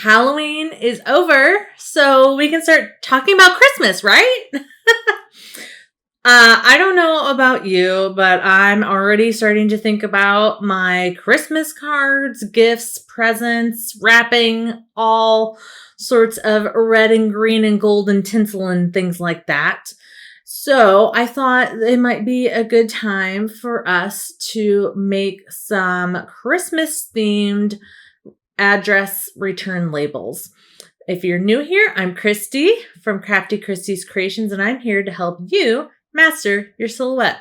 Halloween is over, so we can start talking about Christmas, right? I don't know about you, but I'm already starting to think about my Christmas cards, gifts, presents, wrapping, all sorts of red and green and gold and tinsel and things like that. So I thought it might be a good time for us to make some Christmas themed address return labels. If you're new here, I'm Christy from Crafty Christy's Creations, and I'm here to help you master your silhouette.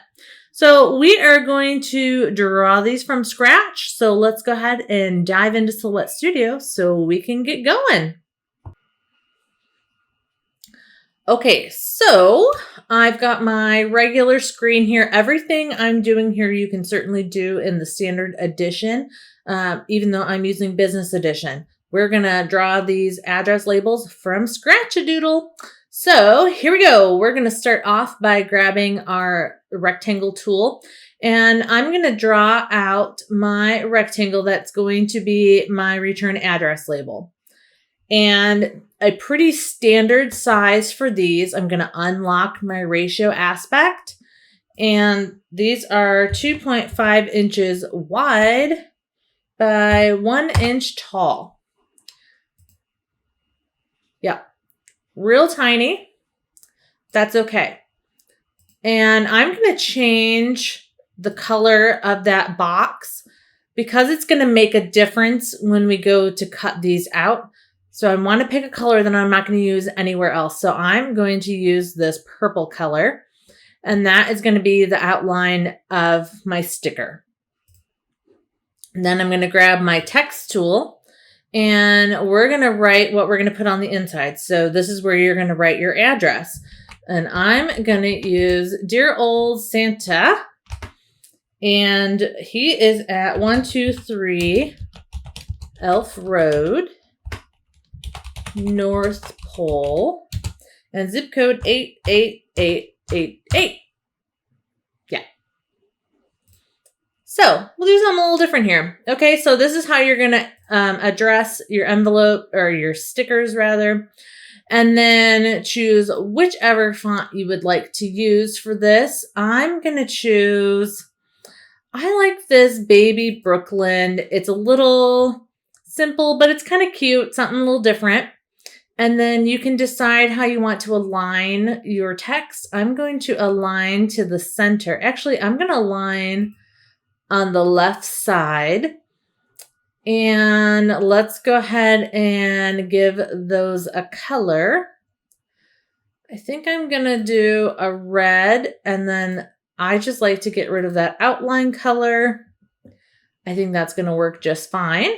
So we are going to draw these from scratch. So let's go ahead and dive into Silhouette Studio so we can get going. Okay, so I've got my regular screen here. Everything I'm doing here, you can certainly do in the standard edition, even though I'm using business edition. We're gonna draw these address labels from scratch-a-doodle. So here we go. We're gonna start off by grabbing our rectangle tool, and I'm gonna draw out my rectangle that's going to be my return address label. And a pretty standard size for these, I'm going to unlock my ratio aspect. And these are 2.5 inches wide by 1 inch tall. Yep, real tiny. That's okay. And I'm going to change the color of that box because it's going to make a difference when we go to cut these out. So I want to pick a color that I'm not going to use anywhere else. So I'm going to use this purple color, and that is going to be the outline of my sticker. And then I'm going to grab my text tool, and we're going to write what we're going to put on the inside. So this is where you're going to write your address. And I'm going to use Dear Old Santa, and he is at 123 Elf Road, North Pole, and zip code 88888. Yeah. So we'll do something a little different here. Okay, so this is how you're going to address your envelope, or your stickers rather, and then choose whichever font you would like to use for this. I'm going to choose, I like this Baby Brooklyn. It's a little simple, but it's kind of cute, something a little different. And then you can decide how you want to align your text. I'm going to align to the center. Actually, I'm going to align on the left side. And let's go ahead and give those a color. I think I'm going to do a red, and then I just like to get rid of that outline color. I think that's going to work just fine.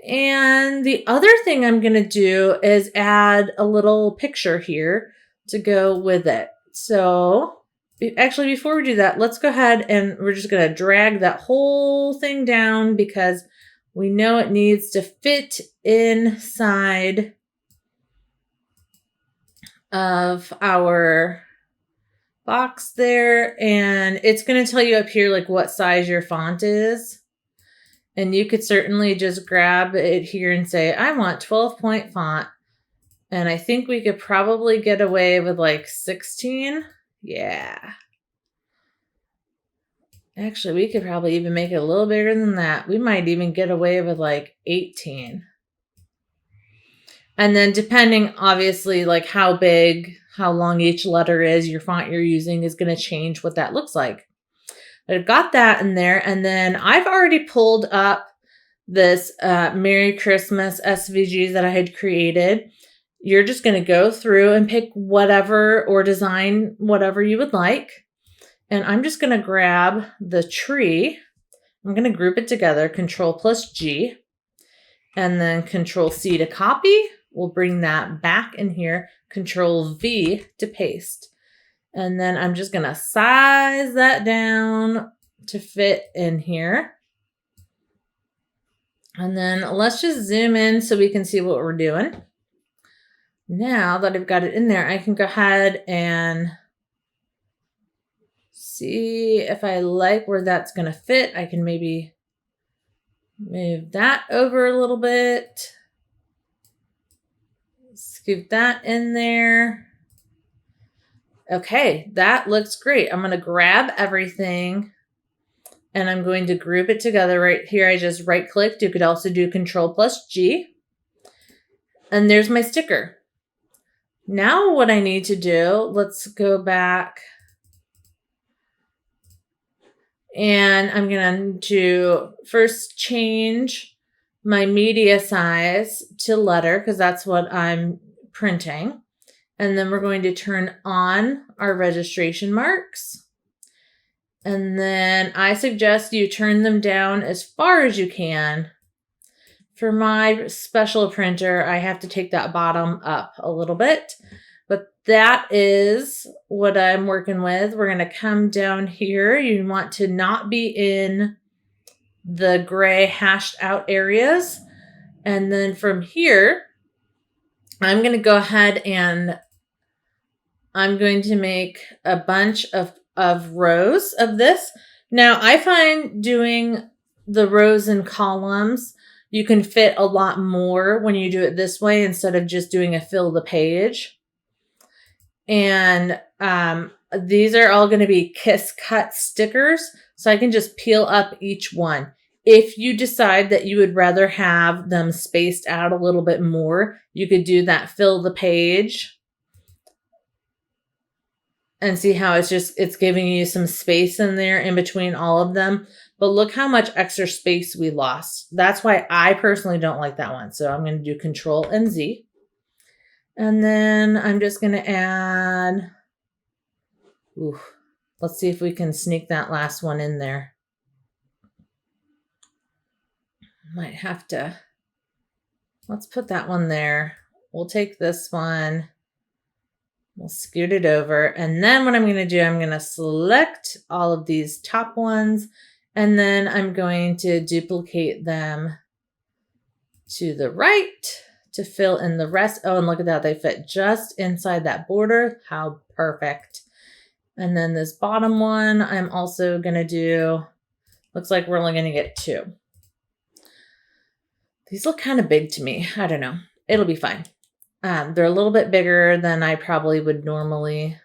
And the other thing I'm going to do is add a little picture here to go with it. So actually, before we do that, let's go ahead and we're just going to drag that whole thing down because we know it needs to fit inside of our box there. And it's going to tell you up here like what size your font is. And you could certainly just grab it here and say, I want 12-point font. And I think we could probably get away with like 16. Yeah. Actually, we could probably even make it a little bigger than that. We might even get away with like 18. And then depending, obviously, like how big, how long each letter is, your font you're using is going to change what that looks like. But I've got that in there, and then I've already pulled up this Merry Christmas SVG that I had created. You're just going to go through and pick whatever or design whatever you would like. And I'm just going to grab the tree. I'm going to group it together, Control+G, and then Control+C to copy. We'll bring that back in here, Control+V to paste. And then I'm just going to size that down to fit in here. And then let's just zoom in so we can see what we're doing. Now that I've got it in there, I can go ahead and see if I like where that's going to fit. I can maybe move that over a little bit. Scoop that in there. Okay, that looks great. I'm going to grab everything and I'm going to group it together right here. I just right clicked. You could also do Control+G. And there's my sticker. Now what I need to do, let's go back. And I'm going to first change my media size to letter because that's what I'm printing. And then we're going to turn on our registration marks. And then I suggest you turn them down as far as you can. For my special printer, I have to take that bottom up a little bit. But that is what I'm working with. We're going to come down here. You want to not be in the gray hashed out areas. And then from here, I'm going to go ahead and I'm going to make a bunch of rows of this. Now, I find doing the rows and columns, you can fit a lot more when you do it this way instead of just doing a fill the page. And these are all going to be Kiss Cut stickers, so I can just peel up each one. If you decide that you would rather have them spaced out a little bit more, you could do that fill the page. And see how it's giving you some space in there in between all of them. But look how much extra space we lost. That's why I personally don't like that one. So I'm going to do Control and Z. And then I'm just going to add, let's see if we can sneak that last one in there. Might have to, let's put that one there. We'll take this one. We'll scoot it over. And then what I'm going to do, I'm going to select all of these top ones. And then I'm going to duplicate them to the right to fill in the rest. Oh, and look at that. They fit just inside that border. How perfect. And then this bottom one, I'm also going to do, looks like we're only going to get 2. These look kind of big to me. I don't know. It'll be fine. They're a little bit bigger than I probably would normally.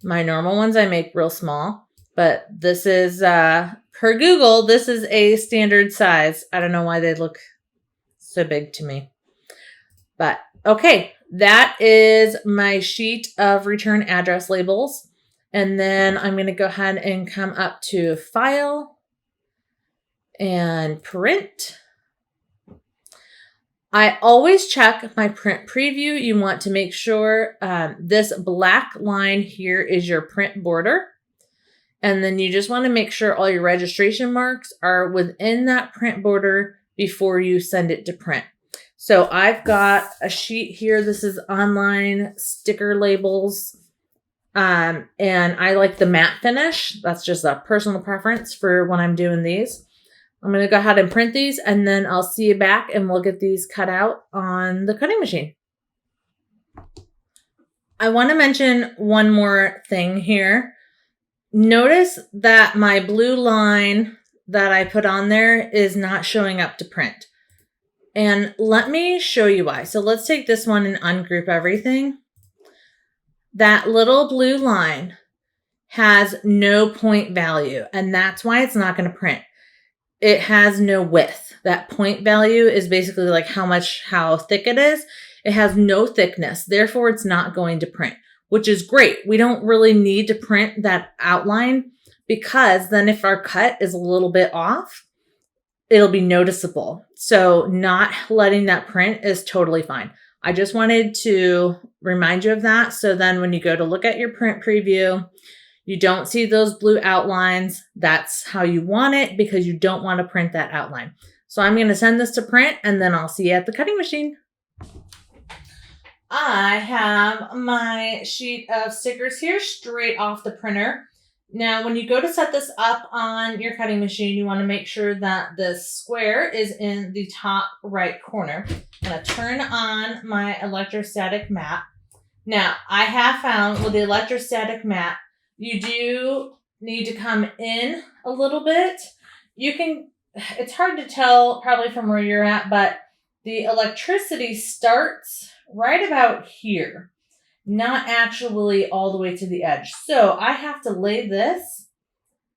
My normal ones I make real small, but this is, per Google, this is a standard size. I don't know why they look so big to me. But okay, that is my sheet of return address labels. And then I'm going to go ahead and come up to File and Print. I always check my print preview. You want to make sure this black line here is your print border. And then you just want to make sure all your registration marks are within that print border before you send it to print. So I've got a sheet here. This is online sticker labels. And I like the matte finish. That's just a personal preference for when I'm doing these. I'm going to go ahead and print these, and then I'll see you back and we'll get these cut out on the cutting machine. I want to mention one more thing here. Notice that my blue line that I put on there is not showing up to print. And let me show you why. So let's take this one and ungroup everything. That little blue line has no point value, and that's why it's not going to print. It has no width. That point value is basically like how thick it is. It has no thickness. Therefore, it's not going to print, which is great. We don't really need to print that outline because then if our cut is a little bit off, it'll be noticeable. So not letting that print is totally fine. I just wanted to remind you of that. So then when you go to look at your print preview, you don't see those blue outlines. That's how you want it because you don't want to print that outline. So I'm going to send this to print and then I'll see you at the cutting machine. I have my sheet of stickers here straight off the printer. Now, when you go to set this up on your cutting machine, you want to make sure that the square is in the top right corner. I'm going to turn on my electrostatic mat. Now, I have found with the electrostatic mat, you do need to come in a little bit. It's hard to tell probably from where you're at, but the electricity starts right about here, not actually all the way to the edge. So I have to lay this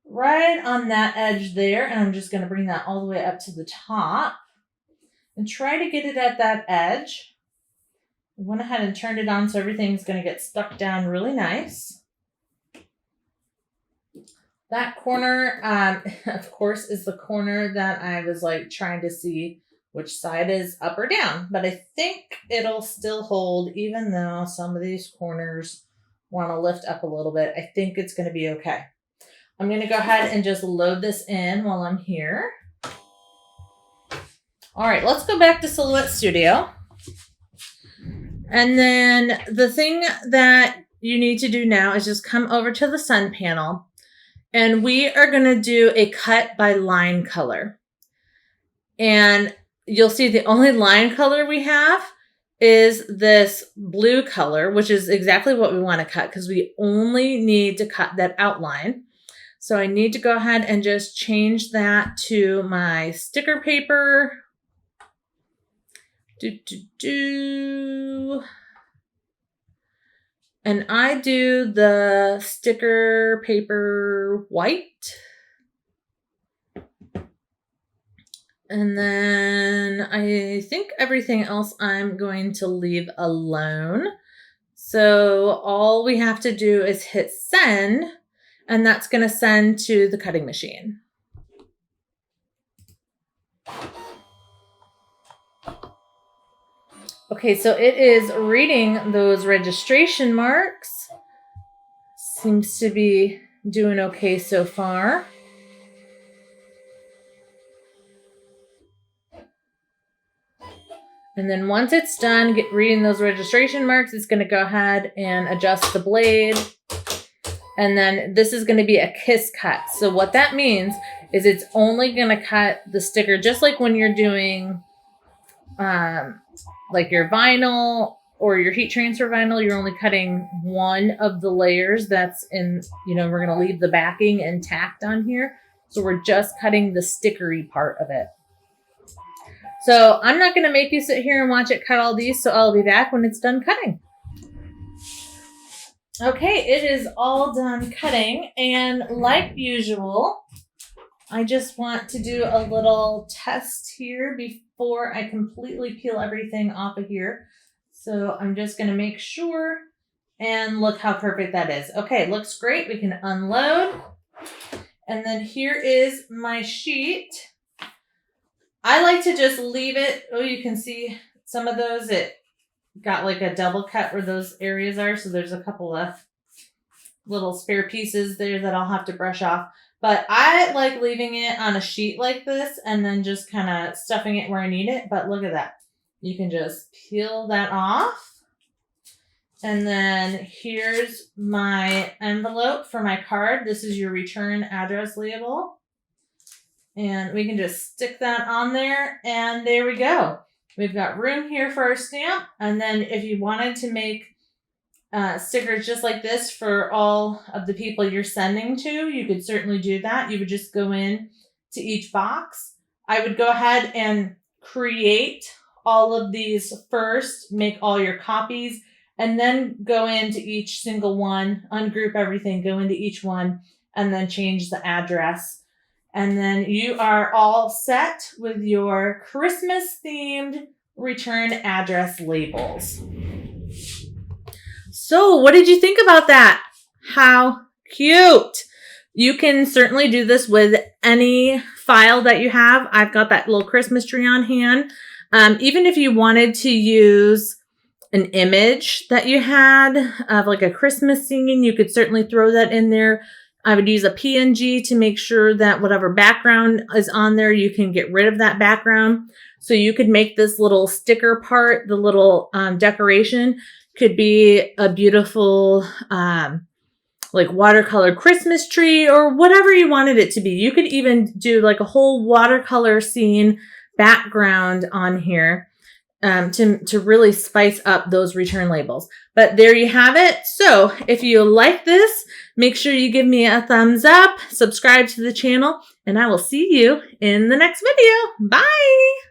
right on that edge there, and I'm just going to bring that all the way up to the top and try to get it at that edge. I went ahead and turned it on so everything's going to get stuck down really nice. That corner, of course, is the corner that I was like trying to see which side is up or down. But I think it'll still hold, even though some of these corners want to lift up a little bit. I think it's going to be okay. I'm going to go ahead and just load this in while I'm here. All right, let's go back to Silhouette Studio. And then the thing that you need to do now is just come over to the sun panel. And we are going to do a cut by line color. And you'll see the only line color we have is this blue color, which is exactly what we want to cut because we only need to cut that outline. So I need to go ahead and just change that to my sticker paper. And I do the sticker paper white. And then I think everything else I'm going to leave alone. So all we have to do is hit send, and that's going to send to the cutting machine. Okay, so it is reading those registration marks. Seems to be doing okay so far. And then once it's done reading those registration marks, it's going to go ahead and adjust the blade. And then this is going to be a kiss cut. So what that means is it's only going to cut the sticker, just like when you're doing like your vinyl or your heat transfer vinyl, you're only cutting one of the layers that's in, we're going to leave the backing intact on here. So we're just cutting the stickery part of it. So I'm not going to make you sit here and watch it cut all these. So I'll be back when it's done cutting. Okay, it is all done cutting. And like usual, I just want to do a little test here before I completely peel everything off of here. So I'm just going to make sure, and look how perfect that is. Okay, looks great. We can unload. And then here is my sheet. I like to just leave it. Oh, you can see some of those. It got like a double cut where those areas are. So there's a couple of little spare pieces there that I'll have to brush off. But I like leaving it on a sheet like this and then just kind of stuffing it where I need it. But look at that. You can just peel that off. And then here's my envelope for my card. This is your return address label. And we can just stick that on there. And there we go. We've got room here for our stamp. And then if you wanted to make stickers just like this for all of the people you're sending to, you could certainly do that. You would just go in to each box. I would go ahead and create all of these first, make all your copies, and then go into each single one, ungroup everything, go into each one, and then change the address. And then you are all set with your Christmas-themed return address labels. So what did you think about that? How cute. You can certainly do this with any file that you have. I've got that little Christmas tree on hand. Even if you wanted to use an image that you had of like a Christmas scene, you could certainly throw that in there. I would use a PNG to make sure that whatever background is on there, you can get rid of that background. So you could make this little sticker part, the little decoration, could be a beautiful like watercolor Christmas tree or whatever you wanted it to be. You could even do like a whole watercolor scene background on here to really spice up those return labels. But there you have it. So if you like this, make sure you give me a thumbs up, subscribe to the channel, and I will see you in the next video. Bye.